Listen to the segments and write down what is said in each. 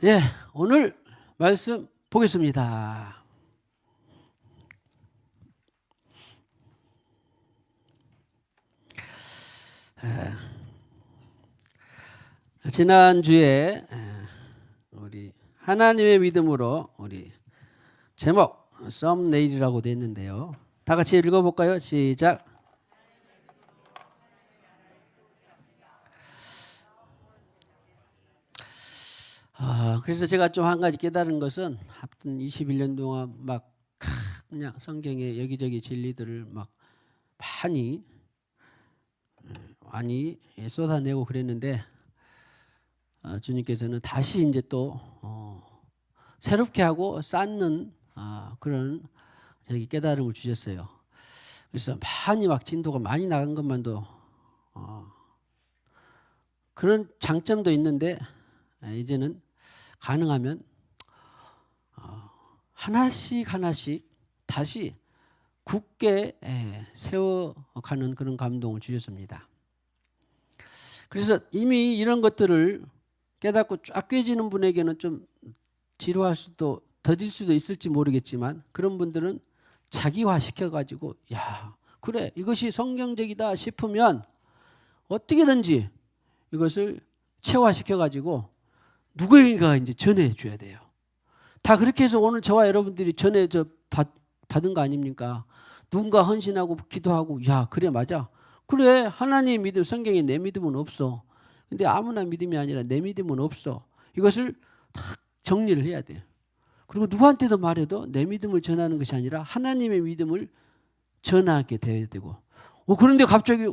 예, 오늘 말씀 보겠습니다. 지난주에 우리 하나님의 믿음으로 우리 제목 썸네일이라고 되어 있는데요. 다 같이 읽어볼까요? 시작. 그래서 제가 좀 한 가지 깨달은 것은 하여튼 21년 동안 막 그냥 성경의 여기저기 진리들을 막 많이 쏟아내고 그랬는데 주님께서는 다시 이제 또 새롭게 하고 쌓는 그런 저기 깨달음을 주셨어요. 그래서 많이 막 진도가 많이 나간 것만도 그런 장점도 있는데 이제는 가능하면 하나씩 다시 굳게 세워가는 그런 감동을 주셨습니다. 그래서 이미 이런 것들을 깨닫고 쫙 꿰지는 분에게는 좀 지루할 수도 더딜 수도 있을지 모르겠지만 그런 분들은 자기화 시켜가지고 야 그래 이것이 성경적이다 싶으면 어떻게든지 이것을 체화시켜가지고 누구에게 이제 전해줘야 돼요. 다 그렇게 해서 오늘 저와 여러분들이 받은 거 아닙니까? 누군가 헌신하고 기도하고 야 그래 맞아. 그래 하나님 믿음 성경에 내 믿음은 없어. 근데 아무나 믿음이 아니라 내 믿음은 없어. 이것을 딱 정리를 해야 돼요. 그리고 누구한테도 말해도 내 믿음을 전하는 것이 아니라 하나님의 믿음을 전하게 돼야 되고 그런데 갑자기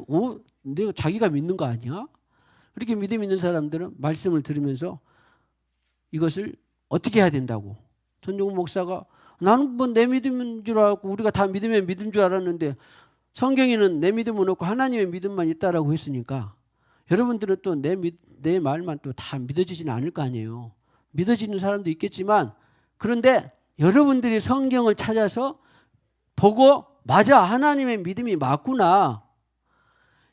내가 자기가 믿는 거 아니야? 그렇게 믿음 있는 사람들은 말씀을 들으면서 이것을 어떻게 해야 된다고. 전종훈 목사가 나는 뭐 내 믿음인 줄 알고 우리가 다 믿으면 믿은 줄 알았는데 성경에는 내 믿음은 없고 하나님의 믿음만 있다라고 했으니까 여러분들은 또 내 말만 또 다 믿어지지는 않을 거 아니에요. 믿어지는 사람도 있겠지만 그런데 여러분들이 성경을 찾아서 보고 맞아 하나님의 믿음이 맞구나.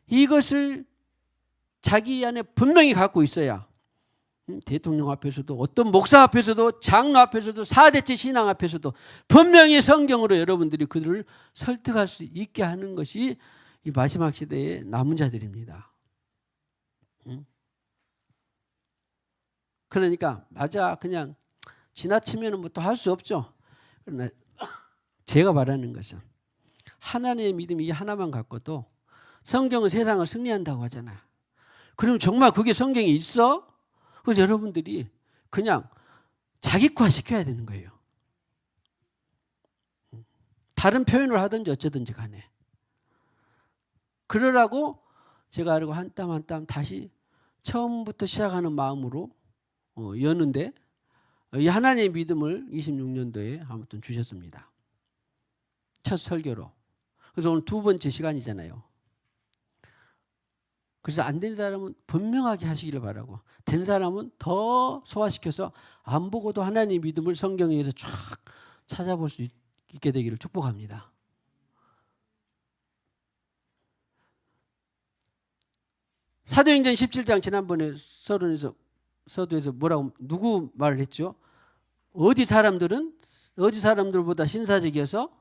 이것을 자기 안에 분명히 갖고 있어야 대통령 앞에서도 어떤 목사 앞에서도 장로 앞에서도 사대체 신앙 앞에서도 분명히 성경으로 여러분들이 그들을 설득할 수 있게 하는 것이 이 마지막 시대의 남은 자들입니다. 그러니까 맞아 그냥 지나치면 뭐 또 할 수 없죠. 그러나 제가 말하는 것은 하나님의 믿음 이 하나만 갖고도 성경은 세상을 승리한다고 하잖아. 그럼 정말 그게 성경에 있어? 그래서 여러분들이 그냥 자기화 시켜야 되는 거예요. 다른 표현을 하든지 어쩌든지 간에. 그러라고 제가 알고 한 땀 한 땀 다시 처음부터 시작하는 마음으로 여는데 이 하나님의 믿음을 26년도에 아무튼 주셨습니다. 첫 설교로. 그래서 오늘 두 번째 시간이잖아요. 그래서 안 된 사람은 분명하게 하시기를 바라고 된 사람은 더 소화시켜서 안 보고도 하나님의 믿음을 성경에서 쫙 찾아볼 수 있게 되기를 축복합니다. 사도행전 17장 지난번에 서두에서 뭐라고 누구 말을 했죠? 어디 사람들보다 신사적이어서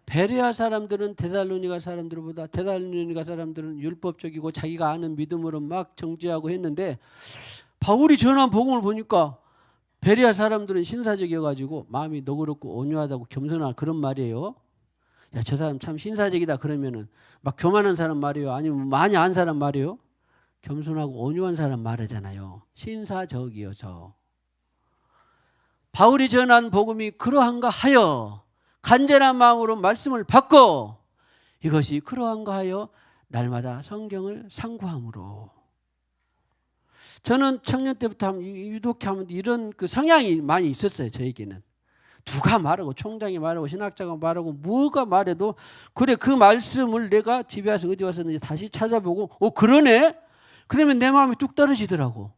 베레아 사람들은 데살로니가 사람들보다 데살로니가 사람들은 율법적이고 자기가 아는 믿음으로 막 정죄하고 했는데 바울이 전한 복음을 보니까 베레아 사람들은 신사적이어가지고 마음이 너그럽고 온유하다고 겸손한 그런 말이에요. 야, 저 사람 참 신사적이다 그러면은 막 교만한 사람 말이에요? 아니면 많이 안 사람 말이에요? 겸손하고 온유한 사람 말하잖아요. 신사적이어서. 바울이 전한 복음이 그러한가 하여 간절한 마음으로 말씀을 받고 이것이 그러한가 하여 날마다 성경을 상고함으로. 저는 청년 때부터 유독히 하면 이런 그 성향이 많이 있었어요. 저에게는. 누가 말하고 총장이 말하고 신학자가 말하고 뭐가 말해도 그래 그 말씀을 내가 집에 와서 어디 와서 다시 찾아보고 그러네? 그러면 내 마음이 뚝 떨어지더라고.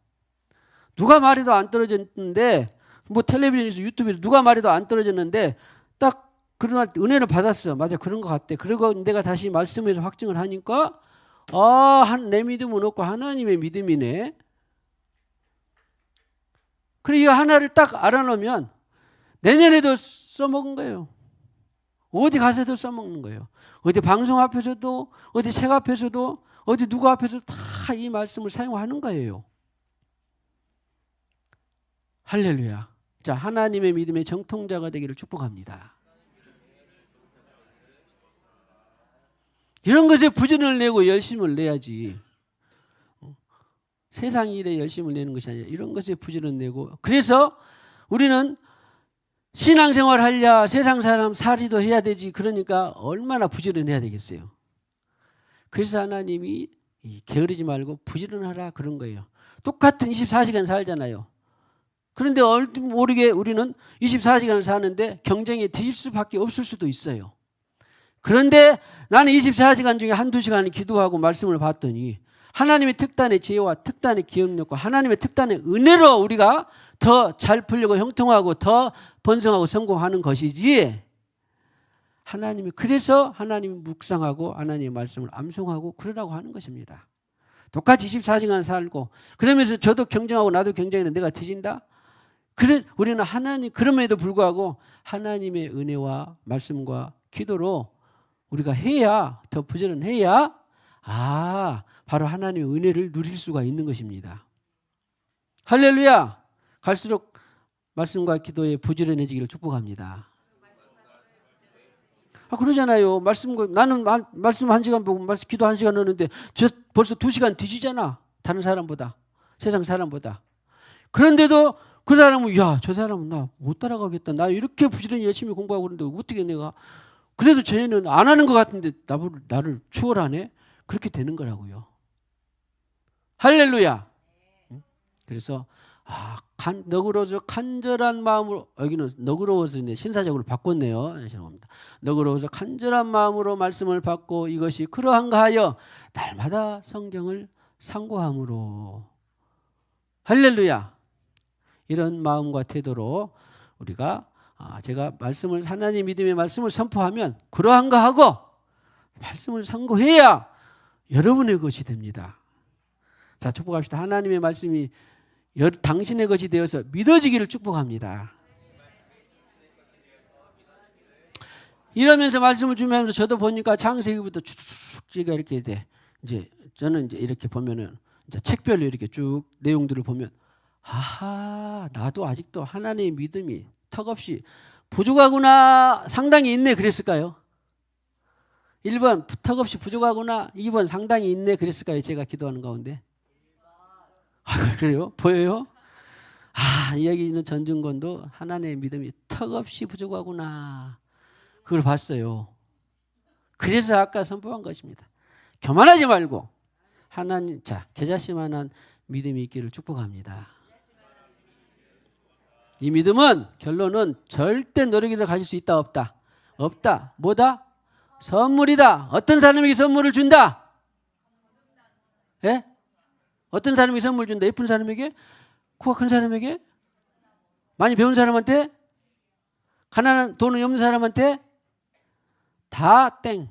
누가 말해도 안 떨어졌는데 뭐 텔레비전에서 유튜브에서 누가 말해도 안 떨어졌는데 딱 그러나 은혜를 받았어. 맞아 그런 것 같대. 그리고 내가 다시 말씀에서 확증을 하니까 내 믿음은 없고 하나님의 믿음이네. 그래 이 하나를 딱 알아놓으면 내년에도 써먹은 거예요. 어디 가서도 써먹는 거예요. 어디 방송 앞에서도 어디 책 앞에서도 어디 누구 앞에서도 다 이 말씀을 사용하는 거예요. 할렐루야. 자, 하나님의 믿음의 정통자가 되기를 축복합니다. 이런 것에 부진을 내고 열심을 내야지. 세상 일에 열심을 내는 것이 아니라 이런 것에 부진을 내고, 그래서 우리는 신앙생활 하려 세상 사람 살이도 해야 되지. 그러니까 얼마나 부지런 해야 되겠어요. 그래서 하나님이 게으르지 말고 부지런하라 그런 거예요. 똑같은 24시간 살잖아요. 그런데 모르게 우리는 24시간을 사는데 경쟁에 뒤질 수밖에 없을 수도 있어요. 그런데 나는 24시간 중에 한두 시간을 기도하고 말씀을 봤더니 하나님의 특단의 지혜와 특단의 기억력과 하나님의 특단의 은혜로 우리가 더 잘 풀리고 형통하고 더 번성하고 성공하는 것이지, 하나님이 그래서 하나님이 묵상하고 하나님의 말씀을 암송하고 그러라고 하는 것입니다. 똑같이 24시간 살고 그러면서 저도 경쟁하고 나도 경쟁하는데 내가 뒤진다? 그래 우리는 하나님, 그럼에도 불구하고 하나님의 은혜와 말씀과 기도로 우리가 해야, 더 부지런해야 바로 하나님의 은혜를 누릴 수가 있는 것입니다. 할렐루야. 갈수록 말씀과 기도에 부지런해지기를 축복합니다. 그러잖아요. 나는 말씀 1시간 보고 기도 1시간 하는데 저 벌써 2시간 뒤지잖아. 다른 사람보다, 세상 사람보다. 그런데도 그 사람은 저 사람은 나 못 따라가겠다. 나 이렇게 부지런히 열심히 공부하고 그러는데 어떻게 내가, 그래도 쟤는 안 하는 것 같은데 나를 추월하네. 그렇게 되는 거라고요. 할렐루야. 그래서 너그러워서 간절한 마음으로, 여기는 너그러워서 신사적으로 바꿨네요. 죄송합니다. 너그러워서 간절한 마음으로 말씀을 받고 이것이 그러한가 하여 날마다 성경을 상고함으로. 할렐루야. 이런 마음과 태도로 우리가 제가 말씀을, 하나님 믿음의 말씀을 선포하면 그러한가 하고 말씀을 상고해야 여러분의 것이 됩니다. 자, 축복합시다. 하나님의 말씀이 당신의 것이 되어서 믿어지기를 축복합니다. 이러면서 말씀을 준비하면서 저도 보니까 창세기부터 쭉쭉 이렇게 돼. 이제 저는 이제 이렇게 보면은 이제 책별로 이렇게 쭉 내용들을 보면 나도 아직도 하나님의 믿음이 턱없이 부족하구나, 상당히 있네 그랬을까요? 1번 턱없이 부족하구나, 2번 상당히 있네 그랬을까요? 제가 기도하는 가운데. 그래요? 보여요? 여기 있는 전중권도 하나님의 믿음이 턱없이 부족하구나, 그걸 봤어요. 그래서 아까 선포한 것입니다. 교만하지 말고 하나님, 계자씨만한 믿음이 있기를 축복합니다. 이 믿음은 결론은 절대 노력해서 가질 수 있다 없다? 없다. 뭐다? 선물이다. 어떤 사람에게 선물을 준다? 예? 어떤 사람에게 선물 준다? 예쁜 사람에게? 코가 큰 사람에게? 많이 배운 사람한테? 가난한, 돈이 없는 사람한테? 다 땡.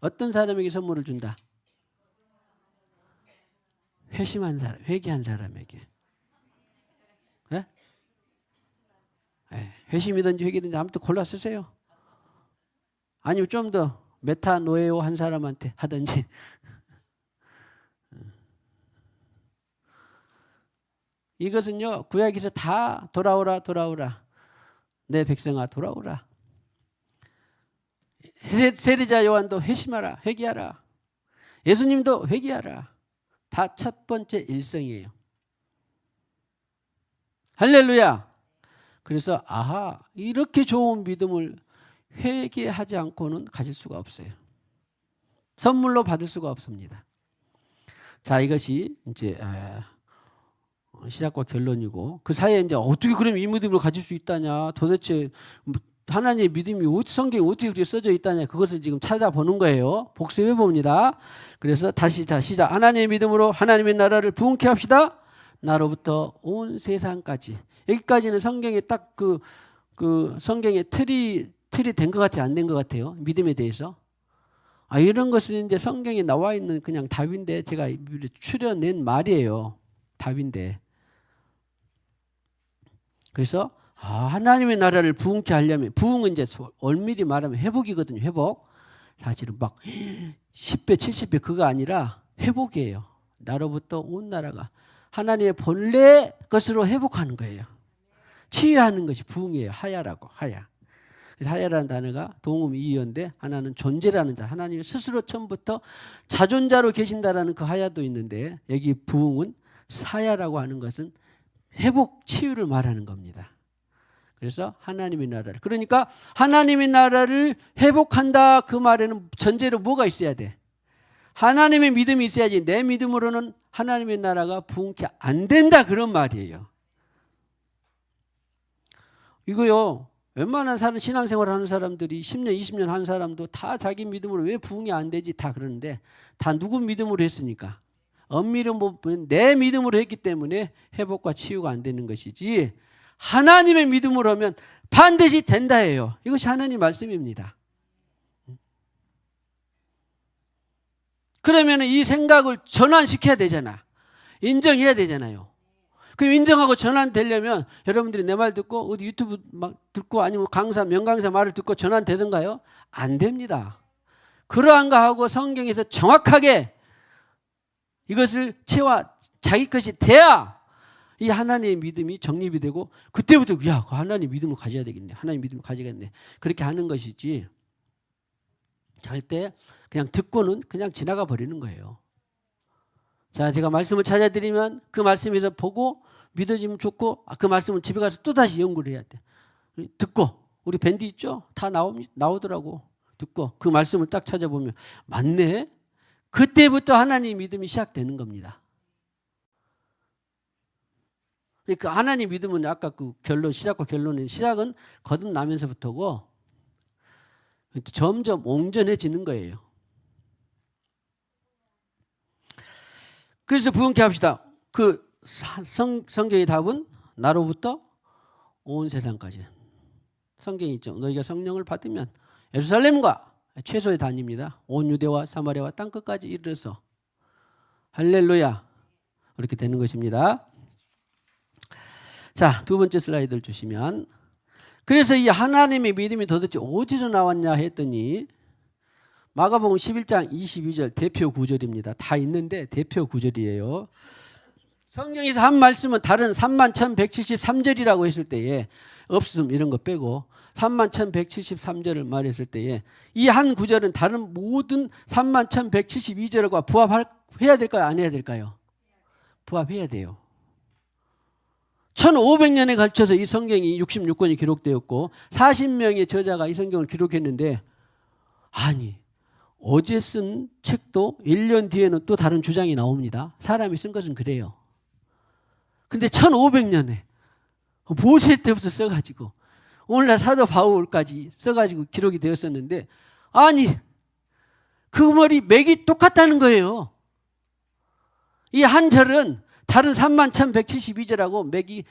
어떤 사람에게 선물을 준다? 회심한 사람, 회개한 사람에게. 예? 회심이든지 회개든지 아무튼 골라 쓰세요. 아니면 좀 더 메타노에오 한 사람한테 하든지. 이것은요, 구약에서 다 돌아오라 내 백성아 돌아오라. 세리자 요한도 회심하라, 회개하라. 예수님도 회개하라. 다 첫 번째 일성이에요. 할렐루야. 그래서 이렇게 좋은 믿음을 회개하지 않고는 가질 수가 없어요. 선물로 받을 수가 없습니다. 자, 이것이 이제 시작과 결론이고, 그 사이에 이제 어떻게 그럼 이 믿음을 가질 수 있다냐, 도대체 하나님의 믿음이 성경에 어떻게 그렇게 써져 있다냐, 그것을 지금 찾아보는 거예요. 복습해 봅니다. 그래서 다시 시작. 하나님의 믿음으로 하나님의 나라를 부흥케 합시다. 나로부터 온 세상까지. 여기까지는 성경에 딱 그 성경의 틀이 된 것 같아요, 안 된 것 같아요? 믿음에 대해서. 이런 것은 이제 성경에 나와 있는 그냥 답인데 제가 추려낸 말이에요. 답인데. 그래서 하나님의 나라를 부흥케 하려면, 부흥은 이제 엄밀히 말하면 회복이거든요. 회복. 사실은 막 10배 70배 그거 아니라 회복이에요. 나로부터 온 나라가 하나님의 본래 것으로 회복하는 거예요. 치유하는 것이 부흥이에요. 하야라고. 하야. 그래서 하야라는 단어가 동음 이의어인데 하나는 존재라는 자, 하나님이 스스로 처음부터 자존자로 계신다라는 그 하야도 있는데, 여기 부흥은 하야라고 하는 것은 회복, 치유를 말하는 겁니다. 그래서 하나님의 나라를, 그러니까 하나님의 나라를 회복한다 그 말에는 전제로 뭐가 있어야 돼? 하나님의 믿음이 있어야지. 내 믿음으로는 하나님의 나라가 부흥케 안 된다 그런 말이에요. 이거요, 웬만한 신앙생활 하는 사람들이 10년 20년 한 사람도 다 자기 믿음으로 왜 부흥이 안 되지 다 그러는데, 다 누구 믿음으로 했으니까? 엄밀히 보면 내 믿음으로 했기 때문에 회복과 치유가 안 되는 것이지, 하나님의 믿음으로 하면 반드시 된다예요. 이것이 하나님 말씀입니다. 그러면 이 생각을 전환시켜야 되잖아. 인정해야 되잖아요. 그럼 인정하고 전환되려면 여러분들이 내 말 듣고 어디 유튜브 막 듣고 아니면 강사, 명강사 말을 듣고 전환되던가요? 안 됩니다. 그러한가 하고 성경에서 정확하게 이것을 자기 것이 돼야 이 하나님의 믿음이 정립이 되고, 그때부터 야, 하나님 믿음을 가져야 되겠네. 하나님 믿음을 가져야겠네. 그렇게 하는 것이지, 절대 그냥 듣고는 그냥 지나가 버리는 거예요. 자, 제가 말씀을 찾아드리면 그 말씀에서 보고 믿어지면 좋고, 그 말씀을 집에 가서 또다시 연구를 해야 돼. 듣고, 우리 밴드 있죠? 다 나오더라고. 듣고 그 말씀을 딱 찾아보면 맞네? 그때부터 하나님 믿음이 시작되는 겁니다. 그 하나님 믿음은 아까 그 결론, 시작과 결론은, 시작은 거듭나면서부터고 점점 온전해지는 거예요. 그래서 부흥케 합시다. 그 성경의 답은 나로부터 온 세상까지. 성경이 있죠. 너희가 성령을 받으면 예루살렘과 최소의 단위입니다. 온 유대와 사마리아와 땅끝까지 이르러서 할렐루야. 그렇게 되는 것입니다. 자, 두 번째 슬라이드를 주시면, 그래서 이 하나님의 믿음이 도대체 어디서 나왔냐 했더니 마가복음 11장 22절 대표 구절입니다. 다 있는데 대표 구절이에요. 성경에서 한 말씀은 다른 31,173절이라고 했을 때에, 없음 이런 거 빼고 31,173절을 말했을 때에 이 한 구절은 다른 모든 31,172절과 부합해야 될까요? 안 해야 될까요? 부합해야 돼요. 1500년에 걸쳐서 이 성경이 66권이 기록되었고 40명의 저자가 이 성경을 기록했는데, 아니 어제 쓴 책도 1년 뒤에는 또 다른 주장이 나옵니다. 사람이 쓴 것은 그래요. 근데 1500년에 보실 데 없어 써가지고 오늘날 사도 바울까지 써가지고 기록이 되었었는데, 아니 그 말이 맥이 똑같다는 거예요. 이 한 절은 다른 31,172절하고 맥이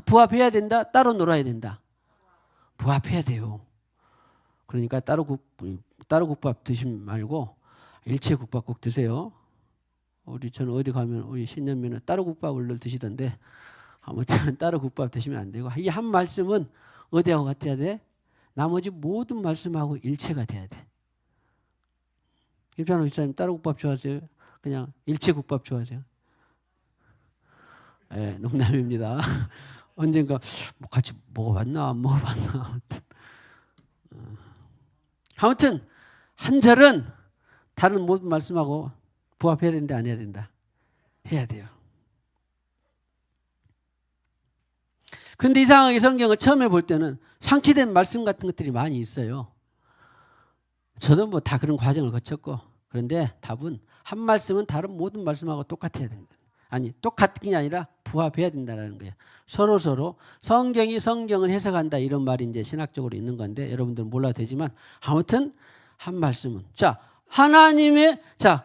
부합해야 된다, 따로 놀아야 된다. 부합해야 돼요. 그러니까 따로 국밥 드시지 말고 일체 국밥 꼭 드세요. 저는 어디 가면 우리 신년면은 따로 국밥을 늘 드시던데, 아무튼 따로 국밥 드시면 안 되고, 이 한 말씀은 어디하고 같아야 돼? 나머지 모든 말씀하고 일체가 돼야 돼. 김찬호 집사님 따로 국밥 좋아하세요? 그냥 일체 국밥 좋아하세요? 네, 농담입니다. 언젠가 같이 먹어봤나 안 먹어봤나. 아무튼 한 절은 다른 모든 말씀하고 부합해야 된다, 안 해야 된다? 해야 돼요. 근데 이상하게 성경을 처음에 볼 때는 상치된 말씀 같은 것들이 많이 있어요. 저도 뭐 다 그런 과정을 거쳤고, 그런데 답은 한 말씀은 다른 모든 말씀하고 똑같아야 된다. 아니, 똑같은 게 아니라 부합해야 된다는 거예요. 서로 성경이 성경을 해석한다, 이런 말이 이제 신학적으로 있는 건데 여러분들은 몰라도 되지만, 아무튼 한 말씀은, 자,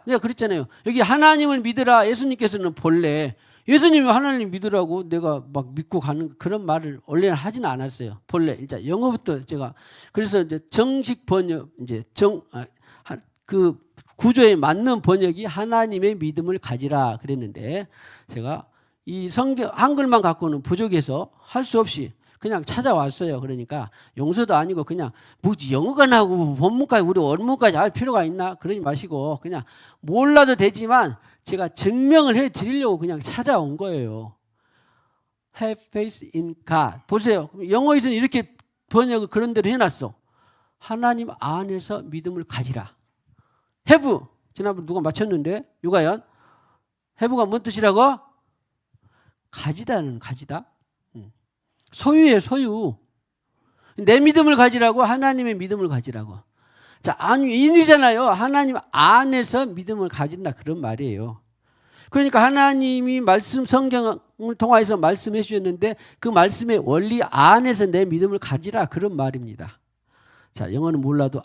내가 그랬잖아요. 여기 하나님을 믿으라. 예수님께서는 본래 예수님이 하나님 믿으라고 내가 막 믿고 가는 그런 말을 원래는 하지는 않았어요. 본래 일단 영어부터 제가, 그래서 이제 정식 번역, 이제 그 구조에 맞는 번역이 하나님의 믿음을 가지라 그랬는데, 제가 이 성경 한글만 갖고는 부족해서 할 수 없이 그냥 찾아왔어요. 그러니까 용서도 아니고 그냥 뭐지 영어가 나고 본문까지 우리 원문까지 알 필요가 있나? 그러지 마시고 그냥 몰라도 되지만 제가 증명을 해드리려고 그냥 찾아온 거예요. Have faith in God. 보세요. 영어에서는 이렇게 번역을 그런 대로 해놨어. 하나님 안에서 믿음을 가지라. have. 지난번 누가 맞췄는데 유가연. have가 뭔 뜻이라고? 가지다는 가지다. 소유예요, 소유. 내 믿음을 가지라고 하나님의 믿음을 가지라고. 자, 인이잖아요. 하나님 안에서 믿음을 가진다 그런 말이에요. 그러니까 하나님이 말씀 성경을 통해서 말씀해 주셨는데 그 말씀의 원리 안에서 내 믿음을 가지라 그런 말입니다. 자, 영어는 몰라도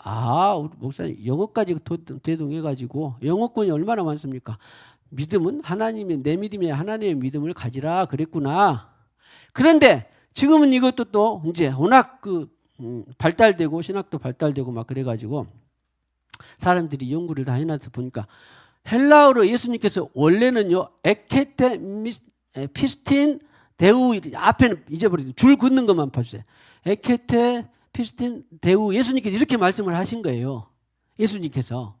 우리 목사님 영어까지 대동해가지고 영어권이 얼마나 많습니까? 믿음은 내 믿음이 하나님의 믿음을 가지라 그랬구나. 그런데 지금은 이것도 또 이제 워낙 발달되고 신학도 발달되고 막 그래가지고 사람들이 연구를 다 해놔서 보니까 헬라어로 예수님께서 원래는요 에케테 피스틴 데우 앞에는 잊어버리고 줄 긋는 것만 봐주세요. 에케테 피스틴 데우 예수님께서 이렇게 말씀을 하신 거예요. 예수님께서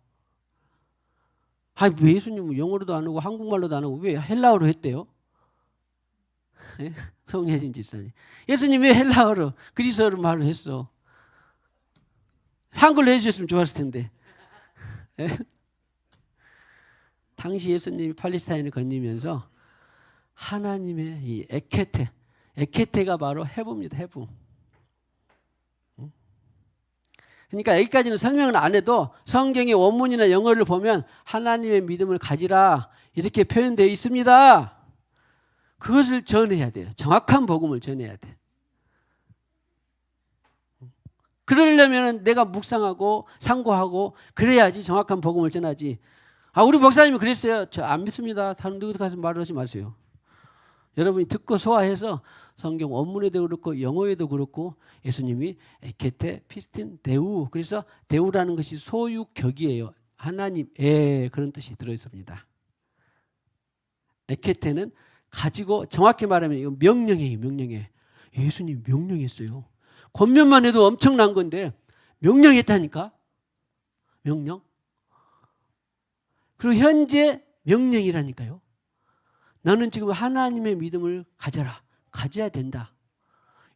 왜 예수님은 영어로도 안 하고 한국말로도 안 하고 왜 헬라어로 했대요? 송혜진 집사님. 예수님 왜 헬라어로 그리스어로 말을 했어? 한글로 해주셨으면 좋았을 텐데. 당시 예수님이 팔레스타인을 건너면서 하나님의 이 에케테가 바로 해부입니다. 해부. 그러니까 여기까지는 설명을 안 해도 성경의 원문이나 영어를 보면 하나님의 믿음을 가지라 이렇게 표현되어 있습니다. 그것을 전해야 돼요. 정확한 복음을 전해야 돼. 그러려면 내가 묵상하고 상고하고 그래야지 정확한 복음을 전하지. 우리 목사님이 그랬어요. 저 안 믿습니다. 다른 누구 가서 말하지 마세요. 여러분이 듣고 소화해서 성경 원문에도 그렇고 영어에도 그렇고 예수님이 에케테 피스틴 데우 그래서 데우라는 것이 소유격이에요. 하나님의 그런 뜻이 들어있습니다. 에케테는 가지고 정확히 말하면 이거 명령이에요. 명령해. 예수님 명령했어요. 권면만 해도 엄청난 건데 명령했다니까. 명령. 그리고 현재 명령이라니까요. 너는 지금 하나님의 믿음을 가져라. 가져야 된다.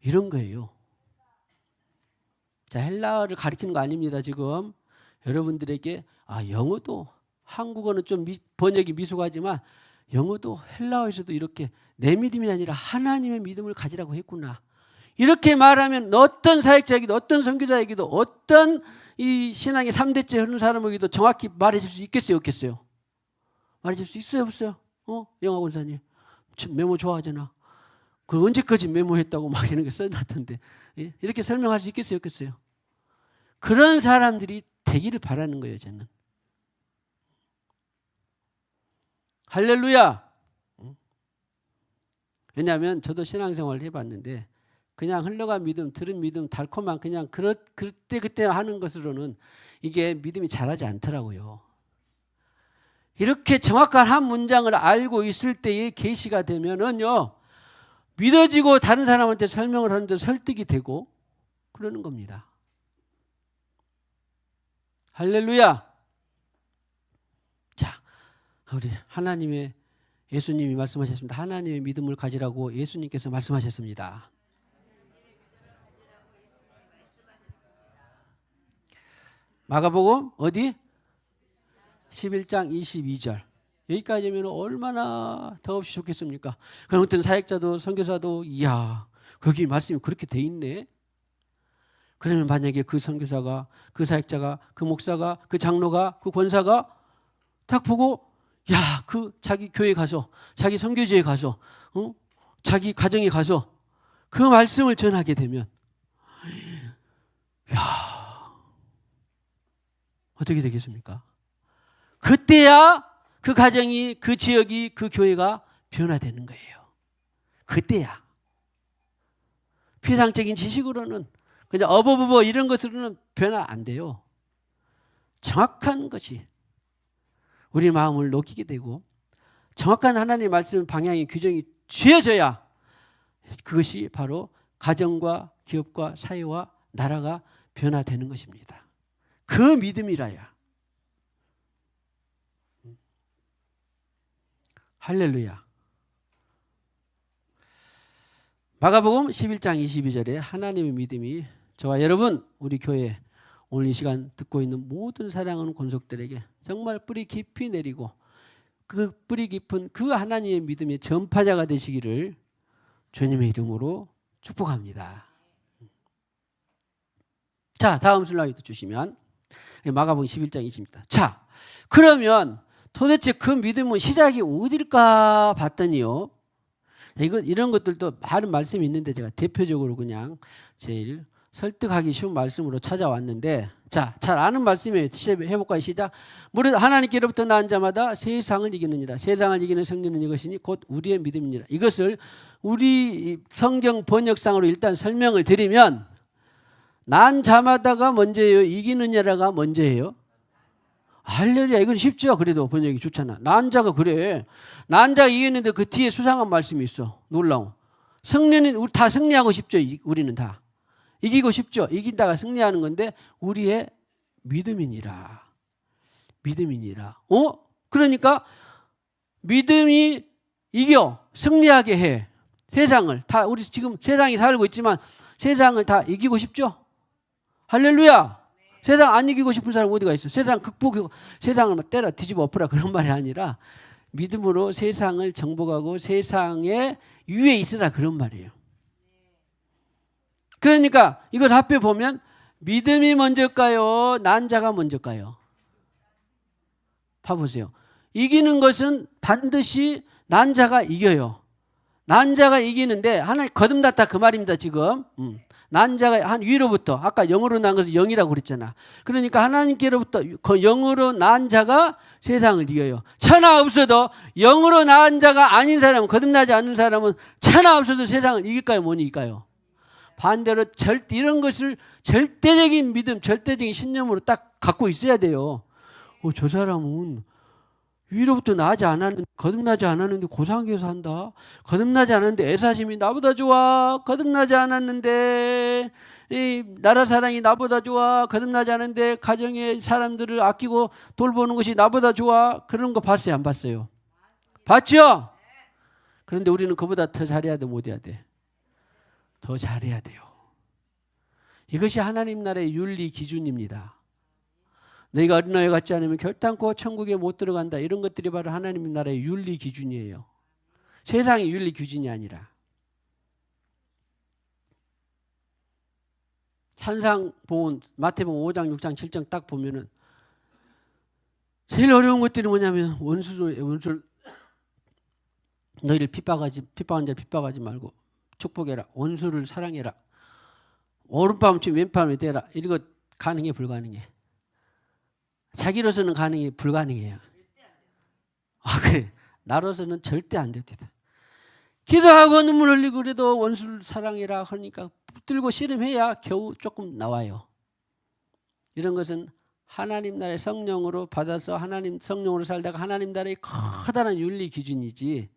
이런 거예요. 자, 헬라어를 가리키는 거 아닙니다. 지금 여러분들에게 영어도 한국어는 좀 번역이 미숙하지만 영어도 헬라어에서도 이렇게 내 믿음이 아니라 하나님의 믿음을 가지라고 했구나. 이렇게 말하면 어떤 사역자에게도 어떤 선교자에게도 어떤 이 신앙의 3대째 흐르는 사람에게도 정확히 말해줄 수 있겠어요? 없겠어요? 말해줄 수 있어요? 없어요? 영화 권사님 메모 좋아하잖아. 그 언제까지 메모했다고 막 이런 거 써놨던데 이렇게 설명할 수 있겠어요? 없겠어요? 그런 사람들이 되기를 바라는 거예요. 저는. 할렐루야. 왜냐하면 저도 신앙생활을 해봤는데 그냥 흘러간 믿음, 들은 믿음, 달콤한 그냥 그때 하는 것으로는 이게 믿음이 자라지 않더라고요. 이렇게 정확한 한 문장을 알고 있을 때의 계시가 되면은요 믿어지고 다른 사람한테 설명을 하는데 설득이 되고 그러는 겁니다. 할렐루야. 자, 우리 하나님의 예수님이 말씀하셨습니다. 하나님의 믿음을 가지라고 예수님께서 말씀하셨습니다. 마가복음 어디? 11장 22절. 여기까지면 얼마나 더없이 좋겠습니까? 그럼 어떤 사역자도 선교사도 이야 거기 말씀이 그렇게 돼 있네. 그러면 만약에 그 선교사가 그 사역자가 그 목사가 그 장로가 그 권사가 딱 보고 그 자기 교회 가서 자기 선교지에 가서 자기 가정에 가서 그 말씀을 전하게 되면 어떻게 되겠습니까? 그때야 그 가정이 그 지역이 그 교회가 변화되는 거예요. 그때야. 피상적인 지식으로는 그냥 어버버버 이런 것으로는 변화 안 돼요. 정확한 것이 우리 마음을 녹이게 되고 정확한 하나님의 말씀 방향이 규정이 쥐어져야 그것이 바로 가정과 기업과 사회와 나라가 변화되는 것입니다. 그 믿음이라야. 할렐루야. 마가복음 11장 22절에 하나님의 믿음이 저와 여러분 우리 교회 오늘 이 시간 듣고 있는 모든 사랑하는 권속들에게 정말 뿌리 깊이 내리고 그 뿌리 깊은 그 하나님의 믿음의 전파자가 되시기를 주님의 이름으로 축복합니다. 자, 다음 슬라이드 주시면 마가복음 11장 20입니다. 자, 그러면 도대체 그 믿음은 시작이 어딜까 봤더니요. 이런 것들도 많은 말씀이 있는데 제가 대표적으로 그냥 제일 설득하기 쉬운 말씀으로 찾아왔는데, 자, 잘 아는 말씀이에요. 해볼까요? 시작. 무릇 하나님께로부터 난 자마다 세상을 이기느니라. 세상을 이기는 승리는 이것이니 곧 우리의 믿음이니라. 이것을 우리 성경 번역상으로 일단 설명을 드리면, 난 자마다가 먼저예요? 이기느냐가 먼저예요? 할렐루야. 이건 쉽죠. 그래도 번역이 좋잖아. 난 자가 그래. 난 자가 이기는데 그 뒤에 수상한 말씀이 있어. 놀라워. 승리는 우리 다 승리하고 싶죠. 우리는 다. 이기고 싶죠. 이긴다가 승리하는 건데 우리의 믿음이니라. 믿음이니라. 그러니까 믿음이 이겨 승리하게 해. 세상을 다 우리 지금 세상이 살고 있지만 세상을 다 이기고 싶죠. 할렐루야. 세상 안 이기고 싶은 사람 어디가 있어? 세상 극복하고 세상을 막 때려 뒤집어 엎어라 그런 말이 아니라 믿음으로 세상을 정복하고 세상의 위에 있으라 그런 말이에요. 그러니까 이걸 합해 보면 믿음이 먼저일까요? 난 자가 먼저일까요? 봐보세요. 이기는 것은 반드시 난 자가 이겨요. 난 자가 이기는데 하나님 거듭났다 그 말입니다 지금. 난 자가 한 위로부터 아까 영으로 난 것은 영이라고 그랬잖아. 그러니까 하나님께로부터 그 영으로 난 자가 세상을 이겨요. 천하 없어도 영으로 난 자가 아닌 사람은 거듭나지 않는 사람은 천하 없어도 세상을 이길까요? 못 이길까요? 반대로 이런 것을 절대적인 믿음, 절대적인 신념으로 딱 갖고 있어야 돼요. 저 사람은 위로부터 나지 않았는데, 거듭나지 않았는데 고상하게서 한다. 거듭나지 않았는데 애사심이 나보다 좋아. 거듭나지 않았는데 이 나라 사랑이 나보다 좋아. 거듭나지 않았는데 가정의 사람들을 아끼고 돌보는 것이 나보다 좋아. 그런 거 봤어요? 안 봤어요? 봤죠? 그런데 우리는 그보다 더 잘해야 돼? 못 해야 돼? 더 잘해야 돼요. 이것이 하나님 나라의 윤리 기준입니다. 너희가 어린아이 같지 않으면 결단코 천국에 못 들어간다. 이런 것들이 바로 하나님 나라의 윤리 기준이에요. 세상의 윤리 기준이 아니라. 산상보훈 마태복음 5장 6장 7장 딱 보면은 제일 어려운 것들이 뭐냐면 원수를 너희를 핍박한 자를 핍박하지 말고 축복해라. 원수를 사랑해라. 오른밤 치 왼밤에 대라. 이거 가능해 불가능해? 자기로서는 가능해 불가능해요. 그래. 나로서는 절대 안 됩니다. 기도하고 눈물 흘리고 그래도 원수를 사랑해라 하니까 붙들고 씨름해야 겨우 조금 나와요. 이런 것은 하나님 나라의 성령으로 받아서 하나님 성령으로 살다가 하나님 나라의 커다란 윤리 기준이지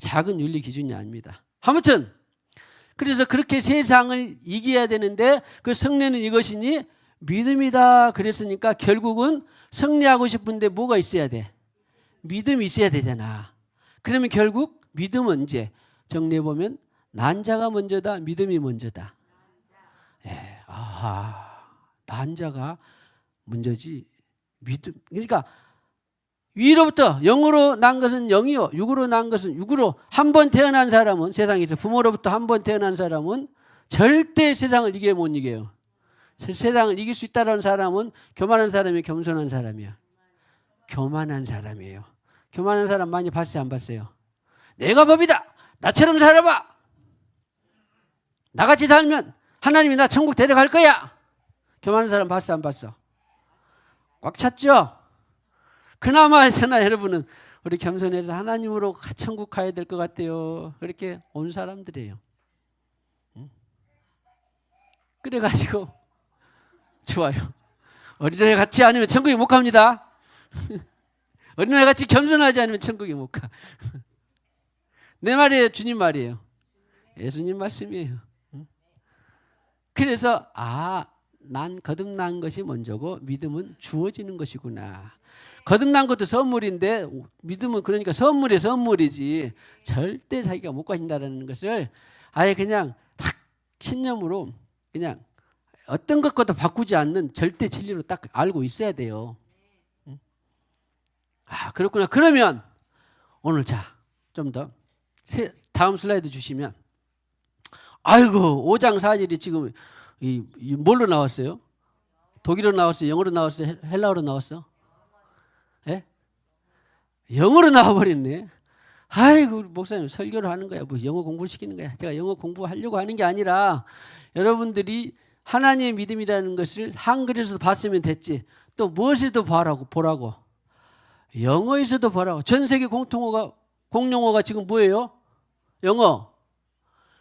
작은 윤리 기준이 아닙니다. 아무튼 그래서 그렇게 세상을 이겨야 되는데 그 승리는 이것이니 믿음이다 그랬으니까 결국은 승리하고 싶은데 뭐가 있어야 돼? 믿음이 있어야 되잖아. 그러면 결국 믿음은 이제 정리해보면 난 자가 먼저다, 믿음이 먼저다. 난 자가 먼저지 믿음. 그러니까 위로부터 영으로 난 것은 영이요, 육으로 난 것은 육으로. 한 번 태어난 사람은 세상에서 부모로부터 한 번 태어난 사람은 절대 세상을 이겨 못 이겨요. 세상을 이길 수 있다는 사람은 교만한 사람이 겸손한 사람이야. 교만한 사람이에요. 교만한 사람 많이 봤어요, 안 봤어요? 내가 법이다. 나처럼 살아봐. 나같이 살면 하나님이 나 천국 데려갈 거야. 교만한 사람 봤어, 안 봤어? 꽉 찼죠? 그나마 여러분은 우리 겸손해서 하나님으로 천국 가야 될 것 같아요. 그렇게 온 사람들이에요. 그래가지고 좋아요. 어린아이 같이 아니면 천국에 못 갑니다. 어린아이 같이 겸손하지 않으면 천국에 못 가. 내 말이에요, 주님 말이에요. 예수님 말씀이에요. 그래서 난 거듭난 것이 먼저고 믿음은 주어지는 것이구나. 거듭난 것도 선물인데 믿음은 그러니까 선물이 선물이지 절대 자기가 못 가진다는 것을 아예 그냥 탁 신념으로 그냥 어떤 것과도 바꾸지 않는 절대 진리로 딱 알고 있어야 돼요. 그렇구나. 그러면 오늘 좀 더 다음 슬라이드 주시면 아이고 5장 4절이 지금 뭘로 나왔어요? 독일어로 나왔어요? 영어로 나왔어요? 헬라어로 나왔어? 예? 영어로 나와버렸네. 아이고 목사님 설교를 하는 거야. 뭐 영어 공부를 시키는 거야. 제가 영어 공부하려고 하는 게 아니라 여러분들이 하나님의 믿음이라는 것을 한글에서도 봤으면 됐지. 또 무엇에도 보라고. 영어에서도 보라고. 전 세계 공용어가 지금 뭐예요? 영어.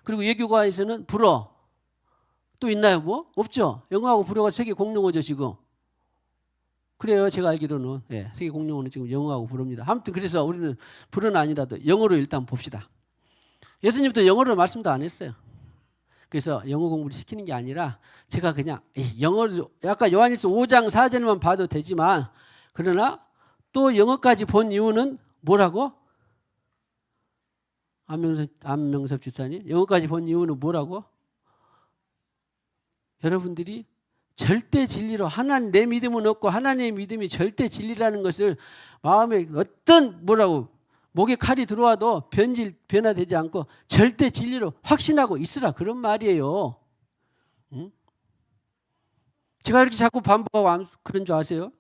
그리고 외교관에서는 불어. 또 있나요 뭐? 없죠. 영어하고 불어가 세계 공용어죠 지금. 그래요. 제가 알기로는 세계 공용어는 지금 영어하고 불어입니다. 아무튼 그래서 우리는 불어는 아니라도 영어로 일단 봅시다. 예수님부터 영어로 말씀도 안 했어요. 그래서 영어 공부를 시키는 게 아니라 제가 그냥 영어로 약간 요한일서 5장 4절만 봐도 되지만 그러나 또 영어까지 본 이유는 뭐라고? 안명섭 집사님 영어까지 본 이유는 뭐라고? 여러분들이 절대 진리로 내 믿음은 없고 하나님의 믿음이 절대 진리라는 것을 마음에 어떤 목에 칼이 들어와도 변화되지 않고 절대 진리로 확신하고 있으라 그런 말이에요. 응? 제가 이렇게 자꾸 반복하고 그런 줄 아세요?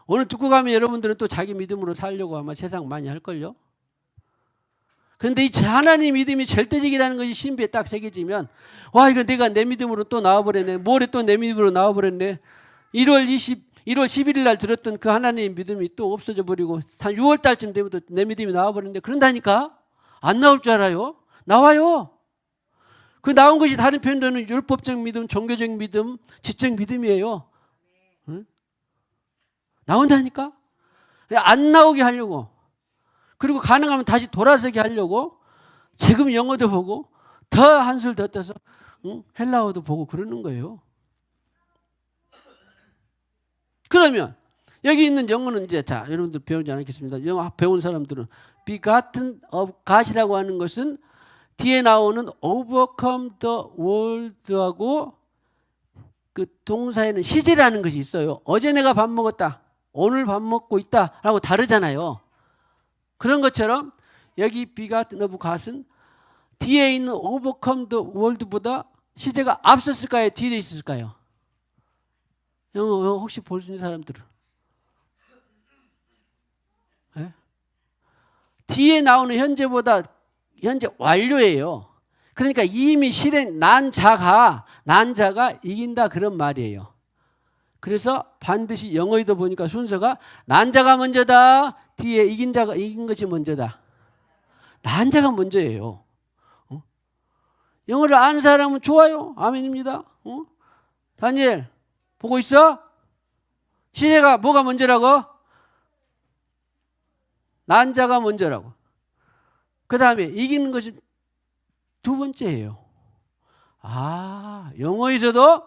오늘 듣고 가면 여러분들은 또 자기 믿음으로 살려고 아마 세상 많이 할걸요. 그런데 이 하나님 믿음이 절대적이라는 것이 신비에 딱 새겨지면 이거 내가 내 믿음으로 또 나와버렸네. 모레 또 내 믿음으로 나와버렸네. 1월 11일 날 들었던 그 하나님 믿음이 또 없어져 버리고 한 6월 달쯤 되면 또 내 믿음이 나와버렸는데 그런다니까? 안 나올 줄 알아요? 나와요. 그 나온 것이 다른 표현으로는 율법적 믿음, 종교적 믿음, 지적 믿음이에요. 응? 나온다니까? 안 나오게 하려고. 그리고 가능하면 다시 돌아서게 하려고 지금 영어도 보고 더 한술 더 떠서 헬라어도 보고 그러는 거예요. 그러면 여기 있는 영어는 이제 여러분들 배우지 않겠습니다. 영어 배운 사람들은 begotten of God이라고 하는 것은 뒤에 나오는 overcome the world하고 그 동사에는 시제라는 것이 있어요. 어제 내가 밥 먹었다. 오늘 밥 먹고 있다라고 다르잖아요. 그런 것처럼 여기 begotten of God은 뒤에 있는 overcome the world보다 시제가 앞섰을까요? 뒤에 있었을까요? 영어 혹시 볼 수 있는 사람들은? 네? 뒤에 나오는 현재보다 현재 완료예요. 그러니까 이미 실행 난 자가 이긴다 그런 말이에요. 그래서 반드시 영어에도 보니까 순서가 난 자가 먼저다. 뒤에 이긴 것이 먼저다. 난 자가 먼저예요. 영어를 아는 사람은 좋아요. 아멘입니다. 다니엘 보고 있어? 시제가 뭐가 먼저라고? 난 자가 먼저라고. 그 다음에 이기는 것이 두 번째예요. 영어에서도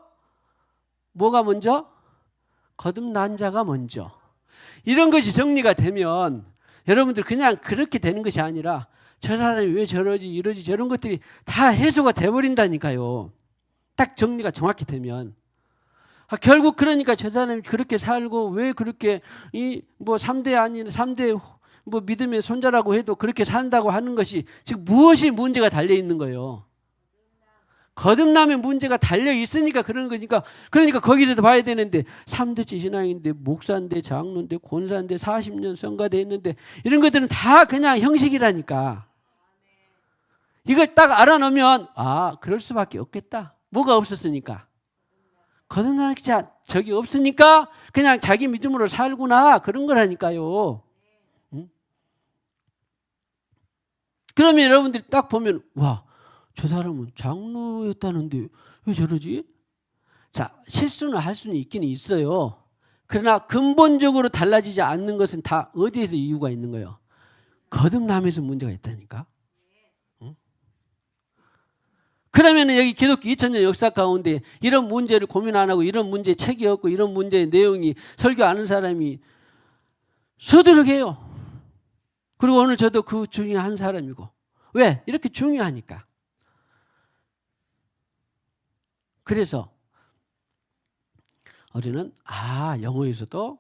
뭐가 먼저? 거듭난 자가 먼저. 이런 것이 정리가 되면 여러분들 그냥 그렇게 되는 것이 아니라 저 사람이 왜 저러지 이러지 저런 것들이 다 해소가 돼버린다니까요. 딱 정리가 정확히 되면. 결국 그러니까 저 사람이 그렇게 살고 왜 그렇게 뭐 3대 아닌 3대 뭐 믿음의 손자라고 해도 그렇게 산다고 하는 것이 지금 무엇이 문제가 달려 있는 거예요. 거듭남의 문제가 달려 있으니까 그런 거니까 그러니까 거기서도 봐야 되는데 3대째 신앙인데 목사인데 장로인데 권사인데 40년 성가대 했는데 이런 것들은 다 그냥 형식이라니까. 이걸 딱 알아놓으면 그럴 수밖에 없겠다. 뭐가 없었으니까. 거듭난 자 적이 없으니까 그냥 자기 믿음으로 살구나 그런 거라니까요. 그러면 여러분들이 딱 보면 저 사람은 장로였다는데 왜 저러지? 실수는 할 수는 있긴 있어요. 그러나 근본적으로 달라지지 않는 것은 다 어디에서 이유가 있는 거예요? 거듭남에서 문제가 있다니까. 그러면 여기 기독교 2000년 역사 가운데 이런 문제를 고민 안 하고 이런 문제에 책이 없고 이런 문제의 내용이 설교 아는 사람이 서두르게요. 그리고 오늘 저도 그 중에 한 사람이고. 왜? 이렇게 중요하니까. 그래서 우리는 영어에서도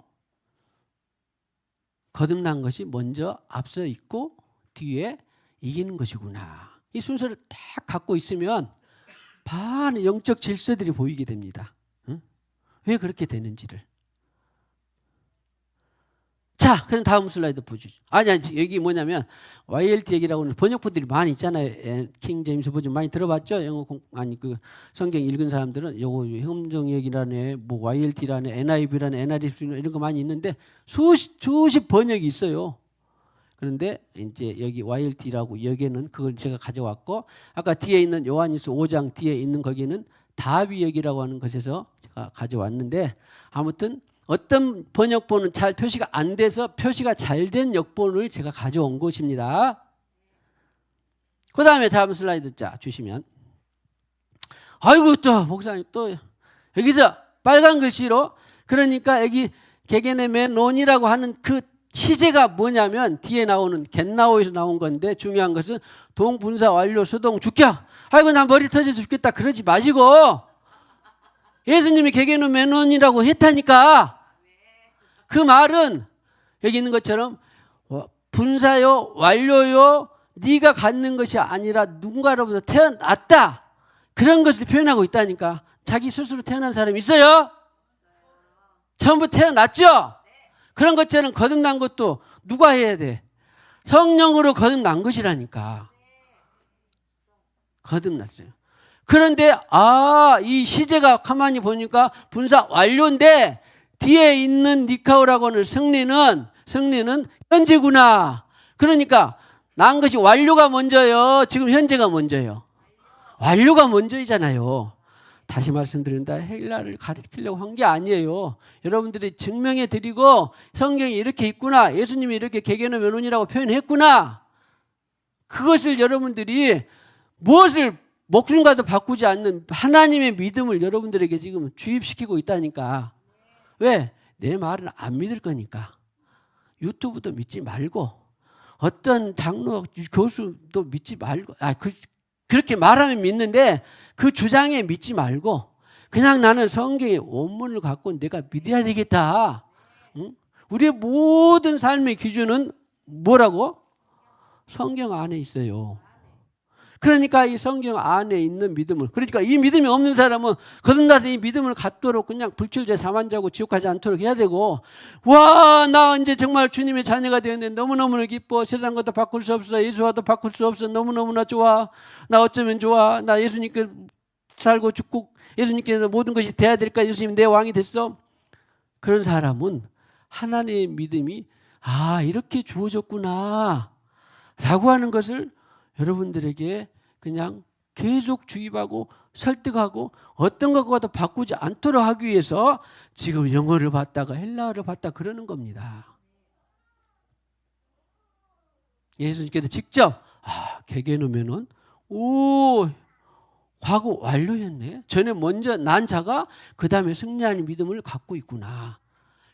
거듭난 것이 먼저 앞서 있고 뒤에 이기는 것이구나. 이 순서를 딱 갖고 있으면 많은 영적 질서들이 보이게 됩니다. 응? 왜 그렇게 되는지를. 자, 그럼 다음 슬라이드 보시죠. 아니, 여기 뭐냐면 YLT 얘기라고 하는 번역본들이 많이 있잖아요. 킹 제임스 버전 많이 들어봤죠? 영어 그 성경 읽은 사람들은 요거 형정역이라네, 뭐 YLT라네, NIV라네, NRSV 이런 거 많이 있는데 수십 번역이 있어요. 그런데 이제 여기 YLT라고 여기에는 그걸 제가 가져왔고, 아까 뒤에 있는 요한일서 5장 뒤에 있는 거기는 다비역이라고 하는 것에서 제가 가져왔는데, 아무튼 어떤 번역본은 잘 표시가 안 돼서 표시가 잘 된 역본을 제가 가져온 것입니다. 그 다음에 다음 슬라이드 주시면, 아이고 또 목사님 또 여기서 빨간 글씨로, 그러니까 여기 개겐의 논이라고 하는 그 치제가 뭐냐면 뒤에 나오는 겟나오에서 나온 건데, 중요한 것은 동분사 완료 수동 주격. 아이고 나 머리 터져서 죽겠다 그러지 마시고, 예수님이 개겐의 논이라고 했다니까. 그 말은 여기 있는 것처럼 분사요 완료요 네가 갖는 것이 아니라 누군가로부터 태어났다, 그런 것을 표현하고 있다니까. 자기 스스로 태어난 사람이 있어요? 전부 태어났죠? 그런 것처럼 거듭난 것도 누가 해야 돼? 성령으로 거듭난 것이라니까. 거듭났어요. 그런데 이 시제가 가만히 보니까 분사 완료인데 뒤에 있는 니카오라고 하는 승리는 현재구나. 그러니까 난 것이 완료가 먼저요, 지금 현재가 먼저요? 완료가 먼저이잖아요. 다시 말씀드린다, 헬라를 가르치려고 한 게 아니에요. 여러분들이 증명해 드리고, 성경이 이렇게 있구나, 예수님이 이렇게 개견의 면혼이라고 표현했구나, 그것을 여러분들이 무엇을 목숨과도 바꾸지 않는 하나님의 믿음을 여러분들에게 지금 주입시키고 있다니까. 왜? 내 말은 안 믿을 거니까. 유튜브도 믿지 말고, 어떤 장로 교수도 믿지 말고, 그렇게 말하면 믿는데 그 주장에 믿지 말고, 그냥 나는 성경의 원문을 갖고 내가 믿어야 되겠다. 응? 우리의 모든 삶의 기준은 뭐라고? 성경 안에 있어요. 그러니까 이 성경 안에 있는 믿음을, 그러니까 이 믿음이 없는 사람은 거듭나서 이 믿음을 갖도록 그냥 불철주야 잠 안 자고 지옥 가지 않도록 해야 되고, 와, 나 이제 정말 주님의 자녀가 되었는데 너무너무 기뻐, 세상과도 바꿀 수 없어, 예수와도 바꿀 수 없어, 너무너무나 좋아, 나 어쩌면 좋아, 나 예수님께 살고 죽고 예수님께 모든 것이 돼야 될까, 예수님 내 왕이 됐어. 그런 사람은 하나님의 믿음이 이렇게 주어졌구나 라고 하는 것을 여러분들에게 그냥 계속 주입하고 설득하고 어떤 것과도 바꾸지 않도록 하기 위해서 지금 영어를 봤다가 헬라어를 봤다 그러는 겁니다. 예수님께서 직접 개개누면은 과거 완료했네. 전에 먼저 난 자가 그 다음에 승리하는 믿음을 갖고 있구나.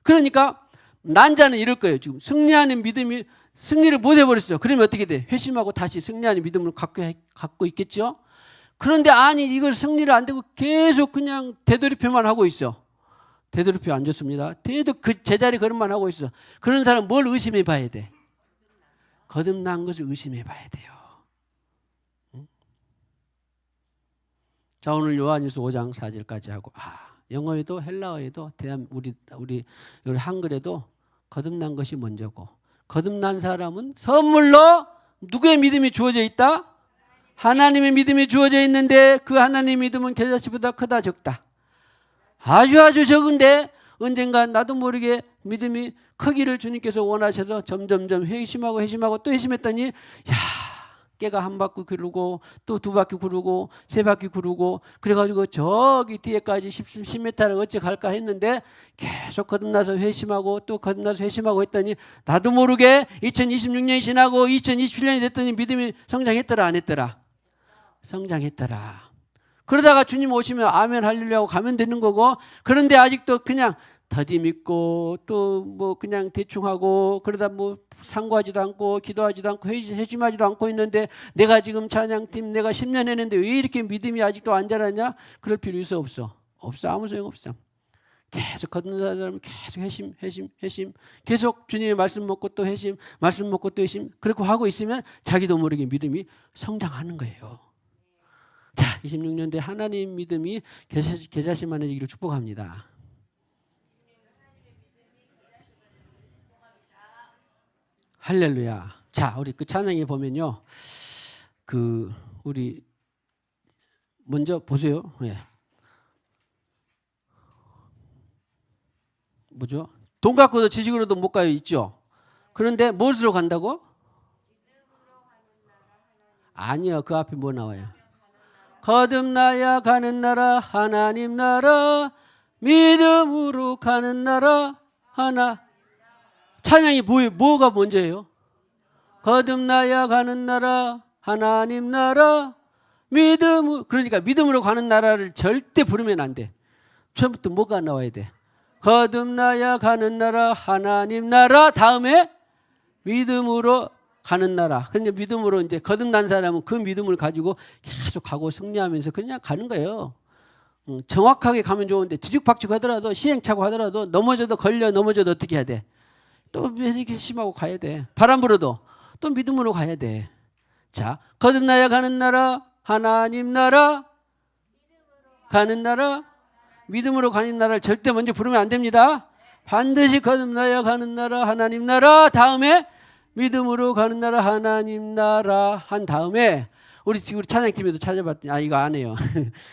그러니까 난 자는 이럴 거예요. 지금 승리하는 믿음이 승리를 못 해버렸어요. 그러면 어떻게 돼? 회심하고 다시 승리하는 믿음을 갖고 있겠죠? 그런데 이걸 승리를 안 되고 계속 그냥 되돌이표만 하고 있어. 되돌이표 안 좋습니다. 그 제자리 걸음만 하고 있어. 그런 사람 뭘 의심해 봐야 돼? 거듭난 것을 의심해 봐야 돼요. 응? 자, 오늘 요한일서 5장 4절까지 하고, 영어에도 헬라어에도 우리 한글에도 거듭난 것이 먼저고, 거듭난 사람은 선물로 누구의 믿음이 주어져 있다? 하나님의 믿음이 주어져 있는데 그 하나님의 믿음은 겨자씨보다 크다 적다? 아주 적은데 언젠가 나도 모르게 믿음이 크기를 주님께서 원하셔서 점점점 회심하고 또 회심했더니 깨가 한 바퀴 구르고 또 두 바퀴 구르고 세 바퀴 구르고 그래가지고 저기 뒤에까지 10m를 어찌 갈까 했는데 계속 거듭나서 회심하고 또 거듭나서 회심하고 했더니 나도 모르게 2026년이 지나고 2027년이 됐더니 믿음이 성장했더라 안 했더라? 성장했더라. 그러다가 주님 오시면 아멘 할렐루야 하고 가면 되는 거고, 그런데 아직도 그냥 더디 믿고 또 뭐 그냥 대충 하고 그러다 뭐 상고하지도 않고 기도하지도 않고 회심하지도 않고 있는데, 내가 지금 찬양팀 내가 10년 했는데 왜 이렇게 믿음이 아직도 안 자라냐? 그럴 필요 있어 없어? 없어. 아무 소용 없어. 계속 걷는 사람은 계속 회심 계속 주님의 말씀 먹고 또 회심, 말씀 먹고 또 회심, 그렇게 하고 있으면 자기도 모르게 믿음이 성장하는 거예요. 자, 26년대 하나님 믿음이 계자실만해지기를 축복합니다. 할렐루야. 자, 우리 그 찬양에 보면요, 그 우리 먼저 보세요. 예. 뭐죠? 돈 갖고도 지식으로도 못 가요 있죠. 그런데 무엇으로 간다고? 아니요. 그 앞에 뭐 나와요? 거듭나야 가는 나라 하나님 나라, 믿음으로 가는 나라 하나. 찬양이 뭐가 먼저예요? 거듭나야 가는 나라 하나님 나라, 그러니까 믿음으로 가는 나라를 절대 부르면 안 돼. 처음부터 뭐가 나와야 돼? 거듭나야 가는 나라 하나님 나라, 다음에 믿음으로 가는 나라. 근데 믿음으로 이제 거듭난 사람은 그 믿음을 가지고 계속 가고 승리하면서 그냥 가는 거예요. 정확하게 가면 좋은데 뒤죽박죽 하더라도, 시행착오 하더라도, 넘어져도 넘어져도 어떻게 해야 돼? 또 이렇게 심하고 가야 돼. 바람 불어도 또 믿음으로 가야 돼. 자, 거듭나야 가는 나라 하나님 나라, 가는 나라, 믿음으로 가는 나라를 절대 먼저 부르면 안 됩니다. 반드시 거듭나야 가는 나라 하나님 나라, 다음에 믿음으로 가는 나라 하나님 나라 한 다음에, 우리 찬양팀에도 찾아봤더니 이거 안 해요.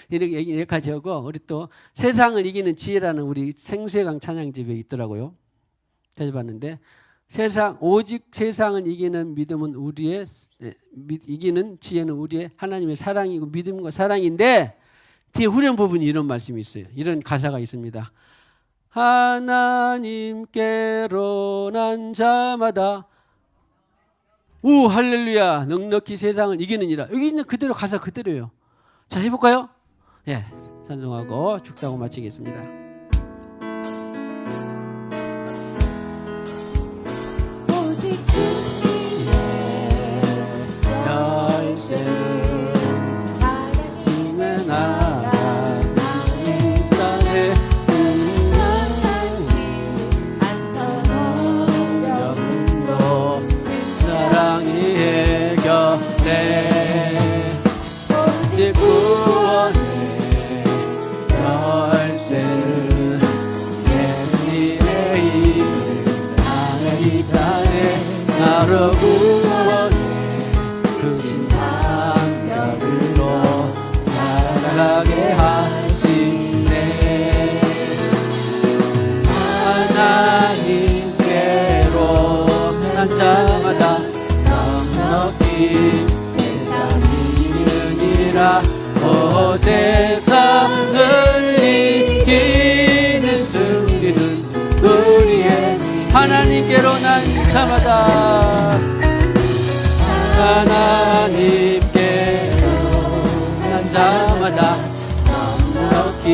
이렇게 여기까지 하고, 우리 또 세상을 이기는 지혜라는 우리 생수의 찬양집에 있더라고요. 찾아봤는데, 오직 세상을 이기는 믿음은 이기는 지혜는 우리의 하나님의 사랑이고 믿음과 사랑인데, 뒤에 후렴 부분이 이런 말씀이 있어요. 이런 가사가 있습니다. 하나님께로 난 자마다 할렐루야 넉넉히 세상을 이기느니라. 여기 있는 그대로 가사 그대로예요. 자, 해볼까요? 예, 찬송하고 축사하고 마치겠습니다. 오직 승리의 열쇠를 하나님의 나라 나의 땅에 끝나지 않던 어려움도 사랑이 해결해. 오직 구원의 열쇠를 예수님의 이름을 나의 땅에 나로 구원해. 크신 방벽으로 살아가게 하시네. 하나님께로 난 자마다 넉넉히 세상이 이르니라. 오 세상을 이기는 승리는 우리의 하나님께로 난 자마다, 하나님께로 난 자마다 넉넉히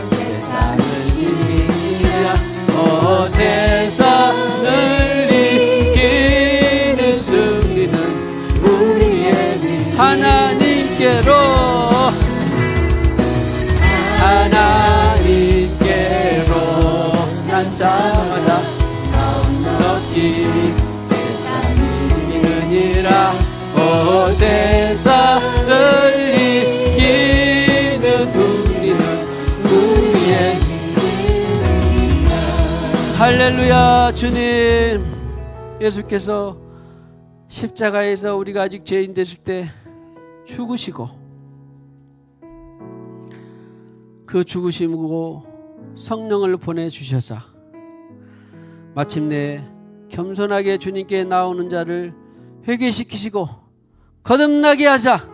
세상을 이기니라. 오 세상을 이기는 승리는 우리의 하나님께로, 하나님께로 난 자마다 넉넉히 세상이 이기느니라. 오 세상을 이기는 우리는 우리의 할렐루야. 주님, 예수께서 십자가에서 우리가 아직 죄인 됐을 때 죽으시고, 그 죽으심으로 성령을 보내주셔서 마침내 겸손하게 주님께 나오는 자를 회개시키시고 거듭나게 하사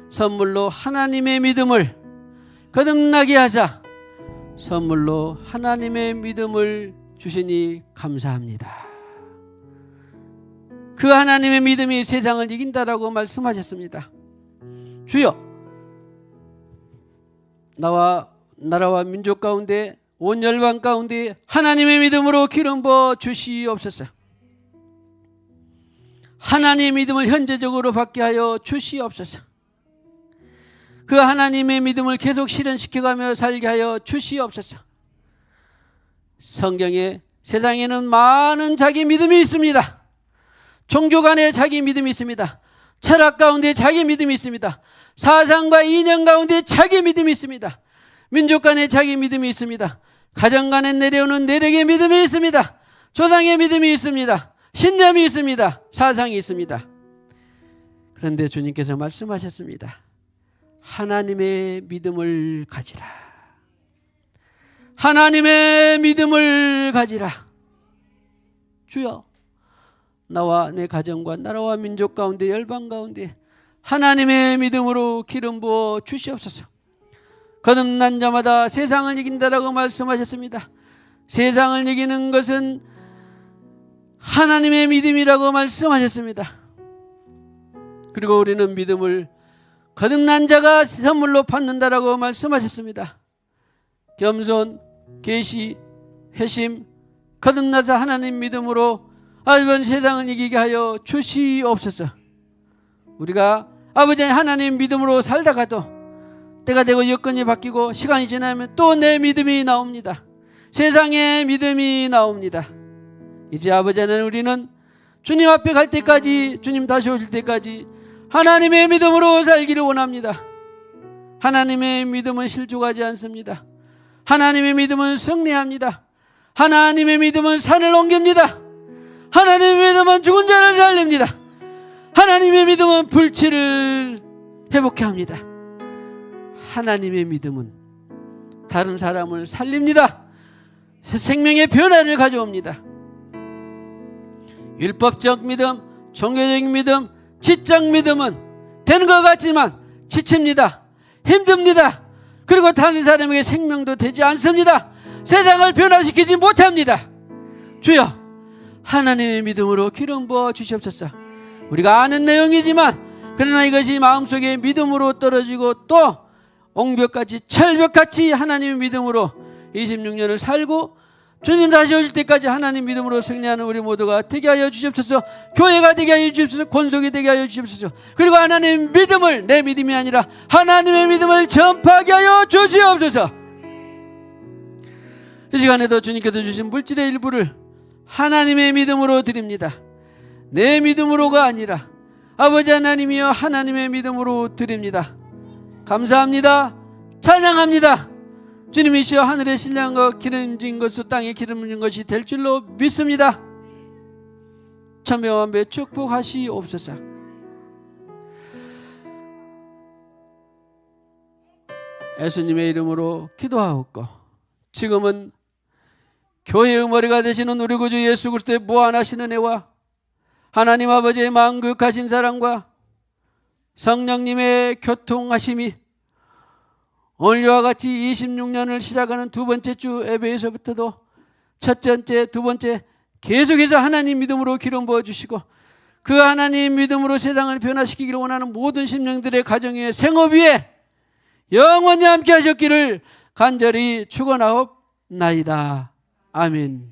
선물로 하나님의 믿음을, 거듭나게 하사 선물로 하나님의 믿음을 주시니 감사합니다. 그 하나님의 믿음이 세상을 이긴다라고 말씀하셨습니다. 주여, 나라와 민족 가운데 온 열방 가운데 하나님의 믿음으로 기름 부어 주시옵소서. 하나님의 믿음을 현재적으로 받게 하여 주시옵소서. 그 하나님의 믿음을 계속 실현시켜가며 살게 하여 주시옵소서. 성경에 세상에는 많은 자기 믿음이 있습니다. 종교 간에 자기 믿음이 있습니다. 철학 가운데 자기 믿음이 있습니다. 사상과 이념 가운데 자기 믿음이 있습니다. 민족 간에 자기 믿음이 있습니다. 가정 간에 내려오는 내력의 믿음이 있습니다. 조상의 믿음이 있습니다. 신념이 있습니다. 사상이 있습니다. 그런데 주님께서 말씀하셨습니다. 하나님의 믿음을 가지라. 하나님의 믿음을 가지라. 주여, 나와 내 가정과 나라와 민족 가운데 열방 가운데 하나님의 믿음으로 기름 부어 주시옵소서. 거듭난 자마다 세상을 이긴다라고 말씀하셨습니다. 세상을 이기는 것은 하나님의 믿음이라고 말씀하셨습니다. 그리고 우리는 믿음을 거듭난 자가 선물로 받는다라고 말씀하셨습니다. 겸손, 계시, 회심, 거듭나서 하나님 믿음으로 이번 세상을 이기게 하여 주시옵소서. 우리가 아버지 하나님 믿음으로 살다가도 때가 되고 여건이 바뀌고 시간이 지나면 또 내 믿음이 나옵니다. 세상의 믿음이 나옵니다. 이제 아버지 하나님, 우리는 주님 앞에 갈 때까지, 주님 다시 오실 때까지 하나님의 믿음으로 살기를 원합니다. 하나님의 믿음은 실족하지 않습니다. 하나님의 믿음은 승리합니다. 하나님의 믿음은 산을 옮깁니다. 하나님의 믿음은 죽은 자를 살립니다. 하나님의 믿음은 불치를 회복케 합니다. 하나님의 믿음은 다른 사람을 살립니다. 생명의 변화를 가져옵니다. 율법적 믿음, 종교적인 믿음, 지적 믿음은 되는 것 같지만 지칩니다. 힘듭니다. 그리고 다른 사람에게 생명도 되지 않습니다. 세상을 변화시키지 못합니다. 주여, 하나님의 믿음으로 기름 부어 주시옵소서. 우리가 아는 내용이지만 그러나 이것이 마음속에 믿음으로 떨어지고 또 옹벽같이 철벽같이 하나님의 믿음으로 26년을 살고 주님 다시 오실 때까지 하나님 믿음으로 승리하는 우리 모두가 되게 하여 주시옵소서. 교회가 되게 하여 주시옵소서. 권속이 되게 하여 주시옵소서. 그리고 하나님의 믿음을, 내 믿음이 아니라 하나님의 믿음을 전파하게 하여 주시옵소서. 이 시간에도 주님께서 주신 물질의 일부를 하나님의 믿음으로 드립니다. 내 믿음으로가 아니라 아버지 하나님이여 하나님의 믿음으로 드립니다. 감사합니다. 찬양합니다. 주님이시여 하늘의 신령과 기름진 것으로 땅에 기름진 것이 될 줄로 믿습니다. 천명만배 축복하시옵소서. 예수님의 이름으로 기도하옵고 지금은 교회의 머리가 되시는 우리 구주 예수 그리스도의 무한하신 은혜와 하나님 아버지의 만극하신 사랑과 성령님의 교통하심이 오늘과 같이 26년을 시작하는 두 번째 주 예배에서부터도 첫째, 두 번째 계속해서 하나님 믿음으로 기름 부어주시고 그 하나님 믿음으로 세상을 변화시키기를 원하는 모든 심령들의 가정 위에 생업 위에 영원히 함께 하셨기를 간절히 축원하옵나이다. 아멘.